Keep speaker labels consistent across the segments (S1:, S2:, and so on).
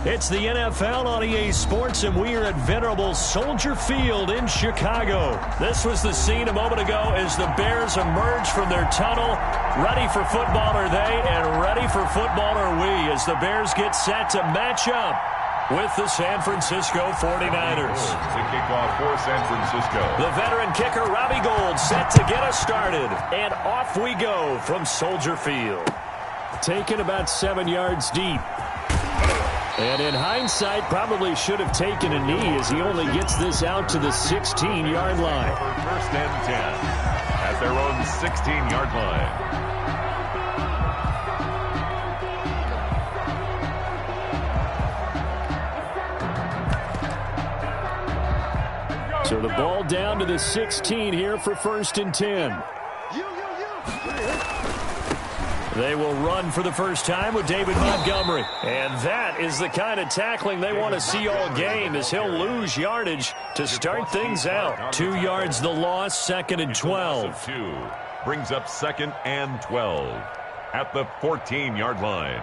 S1: It's the NFL on EA Sports, and we are at venerable Soldier Field in Chicago. This was the scene a moment ago as the Bears emerged from their tunnel. Ready for football are they, and ready for football are we, as the Bears get set to match up with the San Francisco 49ers.
S2: To kick off for San Francisco.
S1: The veteran kicker, Robbie Gould, set to get us started. And off we go from Soldier Field. Taken about 7 yards deep. And in hindsight, probably should have taken a knee as he only gets this out to the 16-yard line.
S2: First and 10 at their own 16-yard line.
S1: So the ball down to the 16 here for first and 10. They will run for the first time with David Montgomery. And that is the kind of tackling they want to see all game, as he'll lose yardage to start things out. 2 yards the loss, second and 12.
S2: Brings up second and 12 at the 14-yard line.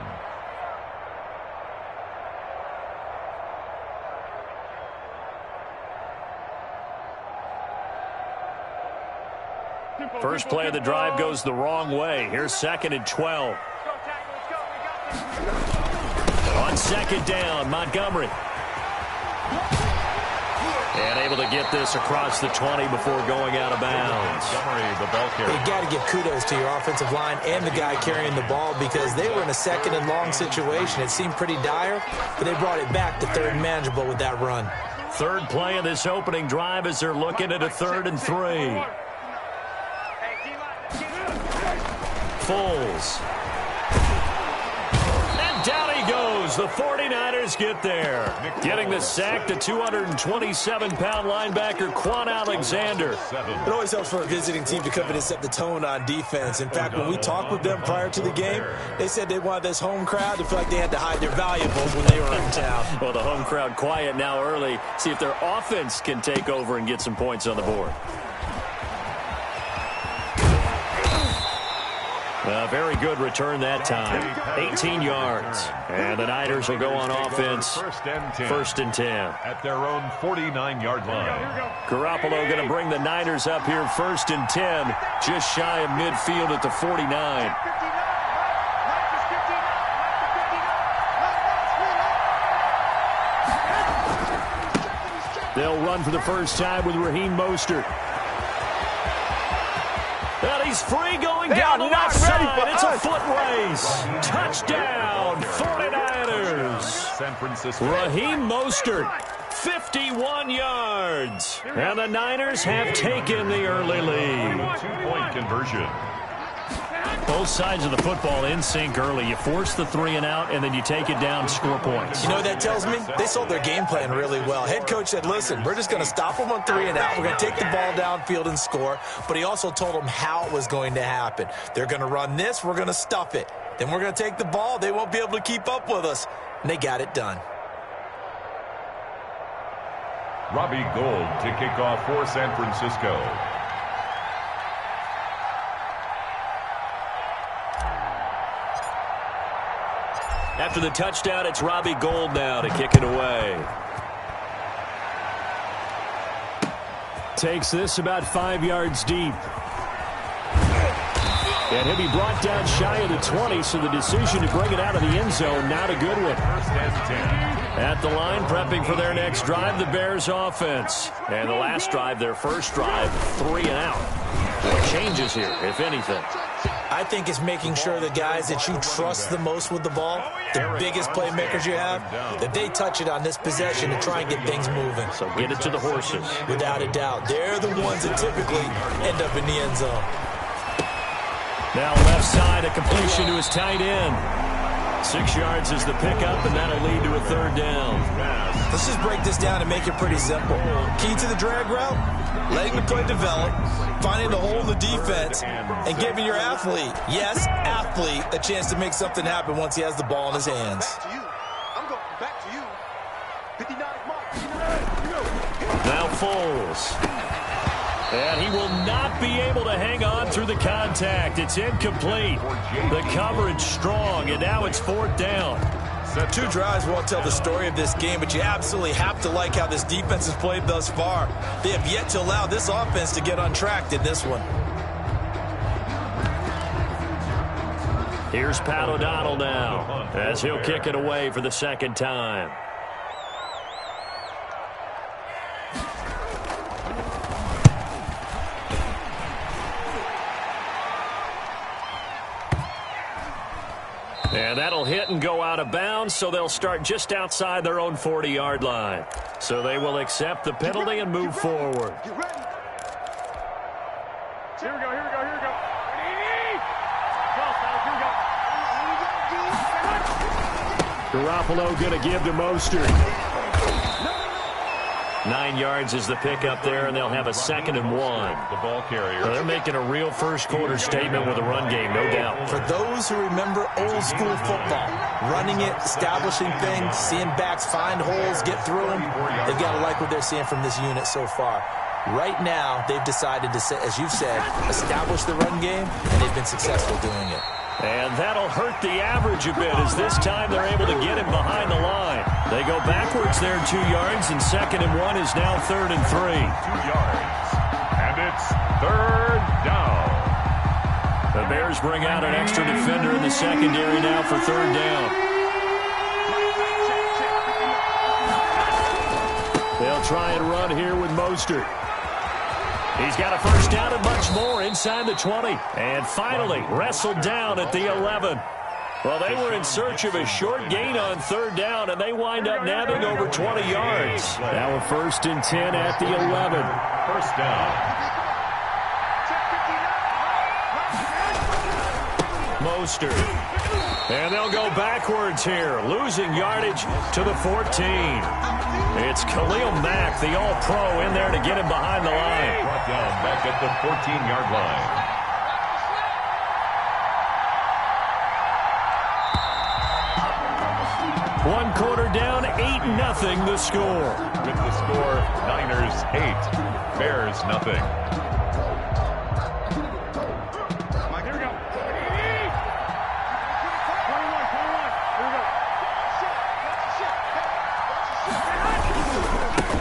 S1: First play of the drive goes the wrong way. Here's second and 12. On second down, Montgomery. And able to get this across the 20 before going out of bounds.
S2: Montgomery, the ball carrier.
S3: You got to give kudos to your offensive line and the guy carrying the ball, because they were in a second and long situation. It seemed pretty dire, but they brought it back to third and manageable with that run.
S1: Third play of this opening drive as they're looking at a 3rd and 3. Foles. And down he goes. The 49ers get there. Getting the sack, the 227-pound linebacker, Quan Alexander.
S3: It always helps for a visiting team to come in and set the tone on defense. In fact, when we talked with them prior to the game, they said they wanted this home crowd to feel like they had to hide their valuables when they were in town.
S1: Well, the home crowd quiet now early. See if their offense can take over and get some points on the board. A very good return that time. 18 yards. And the Niners will go on offense. First and 10.
S2: At their own 49-yard line.
S1: Garoppolo going to bring the Niners up here first and 10. Just shy of midfield at the 49. They'll run for the first time with Raheem Mostert. And he's free going down the left side. It's a foot race. Touchdown, 49ers.
S2: San Francisco.
S1: Raheem Mostert, 51 yards. And the Niners have taken the early lead.
S2: 2-point conversion.
S1: Both sides of the football in sync early. You force the 3 and out, and then you take it down, score points.
S3: You know what that tells me? They sold their game plan really well. Head coach said, listen, we're just going to stop them on 3 and out. We're going to take the ball downfield and score. But he also told them how it was going to happen. They're going to run this. We're going to stuff it. Then we're going to take the ball. They won't be able to keep up with us. And they got it done.
S2: Robbie Gould to kick off for San Francisco.
S1: After the touchdown, it's Robbie Gould now to kick it away. Takes this about 5 yards deep. And he'll be brought down shy of the 20, so the decision to bring it out of the end zone, not a good one.
S2: First and 10.
S1: At the line, prepping for their next drive, the Bears offense. And the last drive, their first drive, 3 and out. What changes here, if anything?
S3: I think it's making sure the guys that you trust the most with the ball, the biggest playmakers you have, that they touch it on this possession to try and get things moving.
S1: So get it to the horses.
S3: Without a doubt. They're the ones that typically end up in the end zone.
S1: Now left side, a completion to his tight end. 6 yards is the pickup, and that'll lead to a 3rd down.
S3: Let's just break this down and make it pretty simple. Key to the drag route, letting the play develop, finding the hole in the defense, and giving your athlete, yes, athlete, a chance to make something happen once he has the ball in his hands.
S4: Back to you. 59 mark.
S1: Now Foles. And he will not be able to hang on through the contact. It's incomplete. The coverage strong, and now it's 4th down.
S3: Two drives won't tell the story of this game, but you absolutely have to like how this defense has played thus far. They have yet to allow this offense to get untracked in this one.
S1: Here's Pat O'Donnell now as he'll kick it away for the second time. And that'll hit and go out of bounds, so they'll start just outside their own 40-yard line. So they will accept the penalty and move forward.
S4: Get ready.
S5: Here we go, here we go, here we go.
S1: Garoppolo going to give to Mostert. 9 yards is the pickup there, and they'll have a 2nd and 1.
S2: The ball carrier.
S1: They're making a real first-quarter statement with a run game, no doubt.
S3: For those who remember old-school football, running it, establishing things, seeing backs find holes, get through them, they've got to like what they're seeing from this unit so far. Right now, they've decided to, as you've said, establish the run game, and they've been successful doing it.
S1: And that'll hurt the average a bit, as this time they're able to get him behind the line. They go backwards there 2 yards, and 2nd and 1 is now 3rd and 3.
S2: 2 yards. And it's 3rd down.
S1: The Bears bring out an extra defender in the secondary now for 3rd down. They'll try and run here with Mostert. He's got a first down and much more inside the 20. And finally wrestled down at the 11. Well, they were in search of a short gain on 3rd down, and they wind up nabbing over 20 yards. Now a 1st and 10 at the 11.
S2: First down.
S1: Mostert. And they'll go backwards here, losing yardage to the 14. It's Khalil Mack, the all-pro, in there to get him behind the line.
S2: Brought down back at the 14-yard line.
S1: One quarter down, 8-0 the score.
S2: With the score, Niners 8, Bears nothing.
S5: Here we go. 21, 21. Here we go.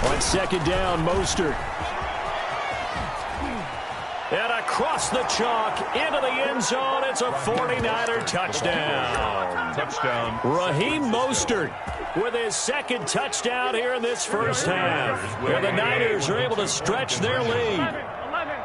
S1: On 2nd down, Mostert. And across the chalk, into the end zone, it's a 49er touchdown.
S2: Touchdown.
S1: Raheem Mostert with his 2nd touchdown here in this first half. Where the Niners are able to stretch their lead.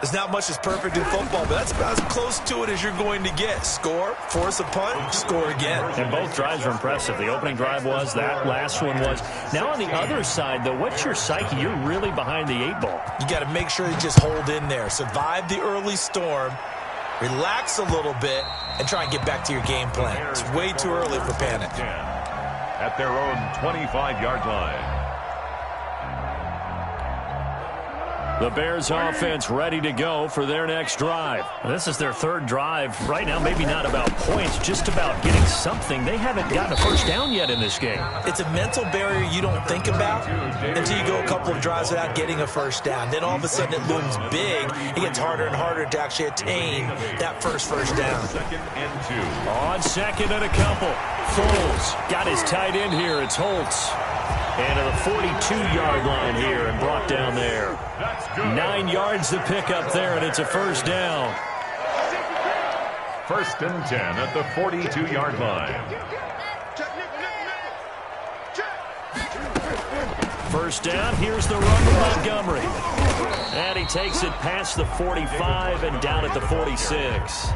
S3: There's not much that's perfect in football, but that's about as close to it as you're going to get. Score, force a punt, score again.
S1: And both drives were impressive. The opening drive was, that last one was. Now on the other side, though, what's your psyche? You're really behind the 8 ball.
S3: You got to make sure you just hold in there. Survive the early storm, relax a little bit, and try and get back to your game plan. It's way too early for panic.
S2: At their own 25-yard line.
S1: The Bears offense ready to go for their next drive. This is their 3rd drive. Right now, maybe not about points, just about getting something. They haven't gotten a first down yet in this game.
S3: It's a mental barrier you don't think about until you go a couple of drives without getting a first down. Then all of a sudden it looms big. It gets harder and harder to actually attain that first down.
S2: 2nd and 2.
S1: On 2nd and a couple. Foles got his tight end here. It's Holtz. And to the 42-yard line here and brought down there. 9 yards to pick up there, and it's a first down.
S2: 1st and 10 at the 42-yard line.
S1: First down, here's the run to Montgomery. And he takes it past the 45 and down at the 46.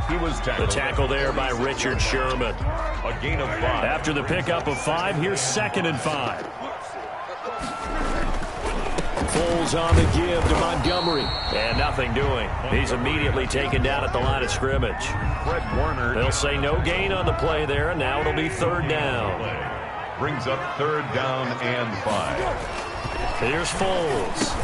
S2: He was tackled.
S1: The tackle there by Richard Sherman.
S2: A gain of 5.
S1: After the pickup of 5, here's 2nd and 5. Foles on the give to Montgomery. And nothing doing. He's immediately taken down at the line of scrimmage.
S2: Fred Warner.
S1: They'll say no gain on the play there, and now it'll be 3rd down.
S2: Brings up 3rd down and 5.
S1: Here's Foles.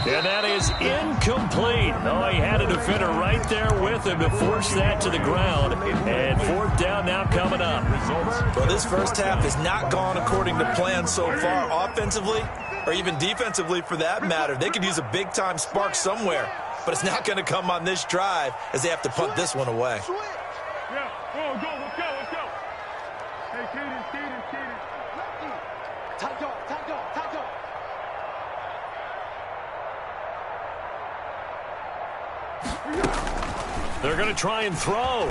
S1: And that is incomplete. Oh, he had a defender right there with him to force that to the ground. And 4th down now coming up.
S3: Well, this first half has not gone according to plan so far offensively, or even defensively for that matter. They could use a big-time spark somewhere, but it's not going to come on this drive as they have to punt this one away.
S5: Yeah, go, let's go. Hey, Keaton.
S4: Tight dog.
S1: They're going to try and throw.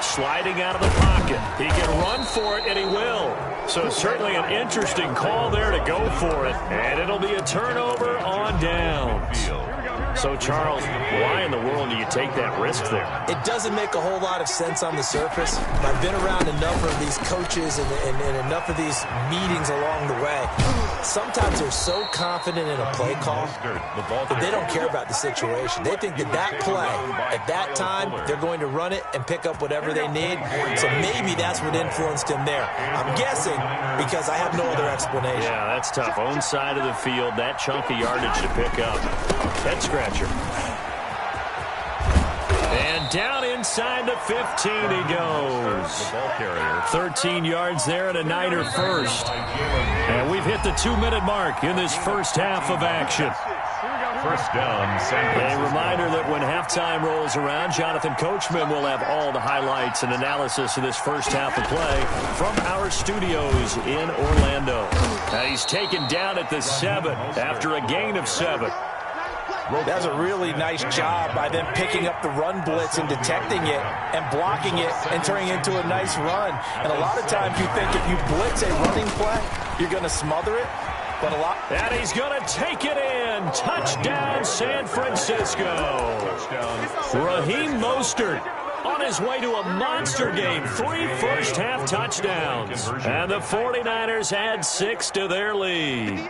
S1: Sliding out of the pocket. He can run for it, and he will. So certainly an interesting call there to go for it. And it'll be a turnover on downs. So, Charles, why in the world do you take that risk there?
S3: It doesn't make a whole lot of sense on the surface. I've been around enough of these coaches and enough of these meetings along the way. Sometimes they're so confident in a play call that they don't care about the situation. They think that play, at that time, they're going to run it and pick up whatever they need. So maybe that's what influenced him there. I'm guessing because I have no other explanation.
S1: Yeah, that's tough. Own side of the field, that chunk of yardage to pick up. Head scratcher. And down inside the 15 he goes. 13 yards there and a Niner first. And we've hit the 2-minute mark in this first half of action.
S2: First down, San Francisco.
S1: A reminder that when halftime rolls around, Jonathan Coachman will have all the highlights and analysis of this first half of play from our studios in Orlando. Now he's taken down at the 7 after a gain of 7.
S3: That's a really nice job by them picking up the run blitz and detecting it and blocking it and turning it into a nice run. And a lot of times you think if you blitz a running play, you're going to smother it. But a lot.
S1: And he's going to take it in. Touchdown, San Francisco. Raheem Mostert on his way to a monster game. 3 first-half touchdowns. And the 49ers add 6 to their lead.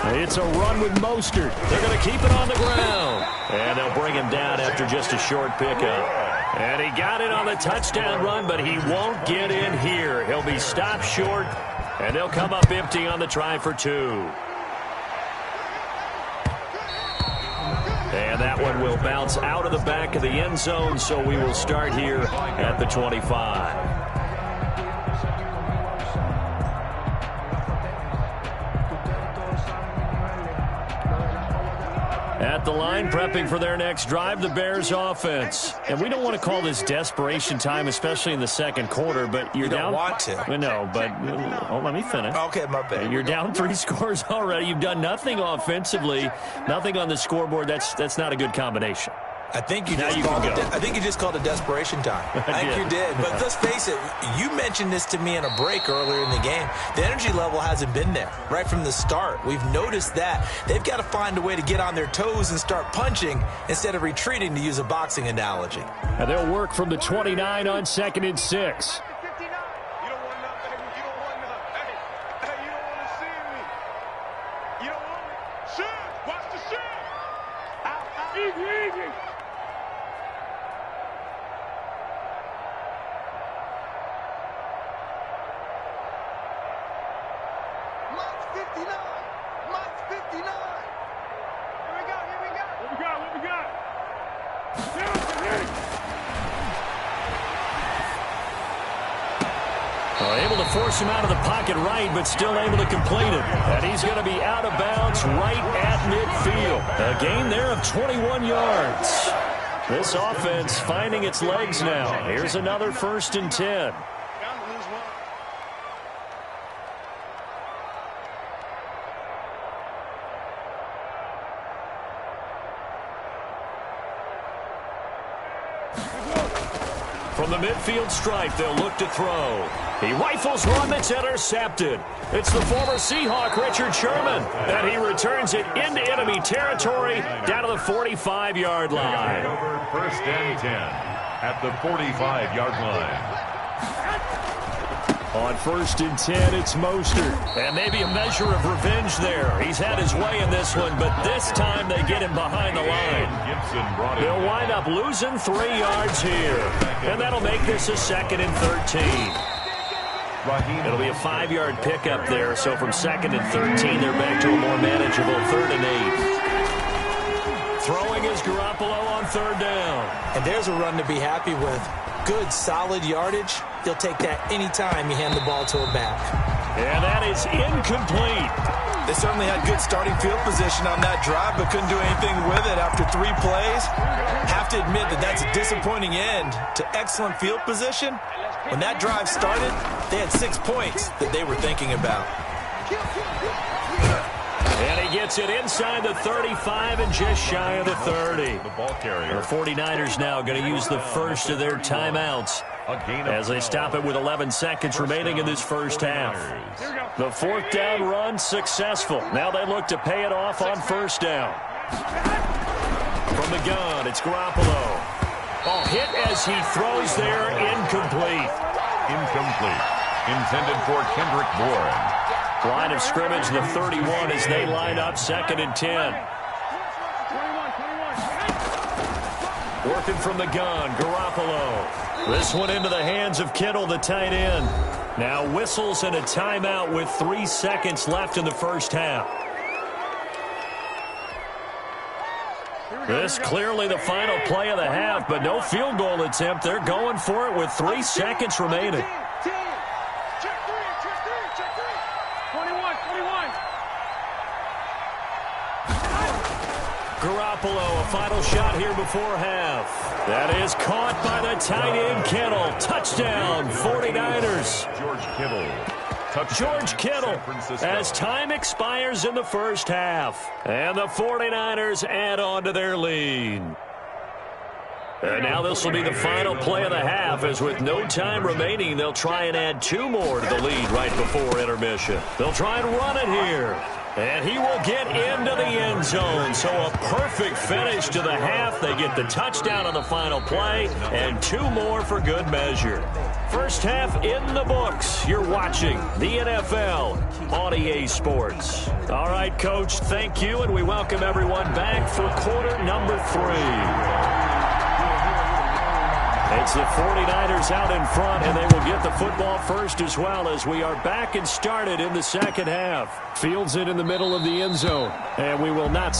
S1: It's a run with Mostert. They're going to keep it on the ground. And they'll bring him down after just a short pickup. And he got it on the touchdown run, but he won't get in here. He'll be stopped short, and they'll come up empty on the try for 2. And that one will bounce out of the back of the end zone, so we will start here at the 25. At the line, prepping for their next drive, the Bears offense. And we don't want to call this desperation time, especially in the second quarter, but you're down.
S3: You don't want to.
S1: No, but let me finish.
S3: Okay, my bad.
S1: You're down 3 scores already. You've done nothing offensively, nothing on the scoreboard. That's not a good combination.
S3: I think you just called it desperation time. I think you did. But let's face it, you mentioned this to me in a break earlier in the game. The energy level hasn't been there right from the start. We've noticed that. They've got to find a way to get on their toes and start punching instead of retreating, to use a boxing analogy.
S1: And they'll work from the 29 on 2nd and 6. Able to force him out of the pocket right, but still able to complete it. And he's going to be out of bounds right at midfield. A gain there of 21 yards. This offense finding its legs now. Here's another 1st and 10. From the midfield stripe, they'll look to throw. He rifles one that's intercepted. It's the former Seahawk, Richard Sherman, and he returns it into enemy territory down to the 45-yard line.
S2: Over 1st and 10 at the 45-yard line.
S1: On 1st and 10, it's Mostert. And maybe a measure of revenge there. He's had his way in this one, but this time they get him behind the line. They'll wind up losing 3 yards here. And that'll make this a 2nd and 13. It'll be a 5-yard pickup there. So from 2nd and 13, they're back to a more manageable 3rd and 8. Throwing is Garoppolo on 3rd down.
S3: And there's a run to be happy with. Good, solid yardage. He'll take that anytime you hand the ball to a back.
S1: And that is incomplete.
S3: They certainly had good starting field position on that drive, but couldn't do anything with it after 3 plays. Have to admit that that's a disappointing end to excellent field position. When that drive started, they had 6 points that they were thinking about.
S1: And he gets it inside the 35 and just shy of the 30.
S2: The ball carrier.
S1: The 49ers now going to use the first of their timeouts as they stop it with 11 seconds remaining in this first half. The 4th down run successful. Now they look to pay it off on 1st down. From the gun, it's Garoppolo. Oh, hit as he throws there, incomplete.
S2: Incomplete. Intended for Kendrick Bourne.
S1: Line of scrimmage, the 31 as they line up 2nd and 10. Working from the gun, Garoppolo. This one into the hands of Kittle, the tight end. Now whistles and a timeout with 3 seconds left in the first half. This clearly the final play of the half, but no field goal attempt. They're going for it with 3 seconds remaining. Garoppolo, a final shot here before half. That is caught by the tight end, Kittle. Touchdown, 49ers. George Kittle, as time expires in the first half. And the 49ers add on to their lead. And now this will be the final play of the half, as with no time remaining, they'll try and add 2 more to the lead right before intermission. They'll try and run it here. And he will get into the end zone. So a perfect finish to the half. They get the touchdown on the final play, and 2 more for good measure. First half in the books. You're watching the NFL on EA Sports. All right, Coach, thank you, and we welcome everyone back for quarter number 3. It's the 49ers out in front, and they will get the football first as well as we are back and started in the second half. Fields it in the middle of the end zone, and we will not...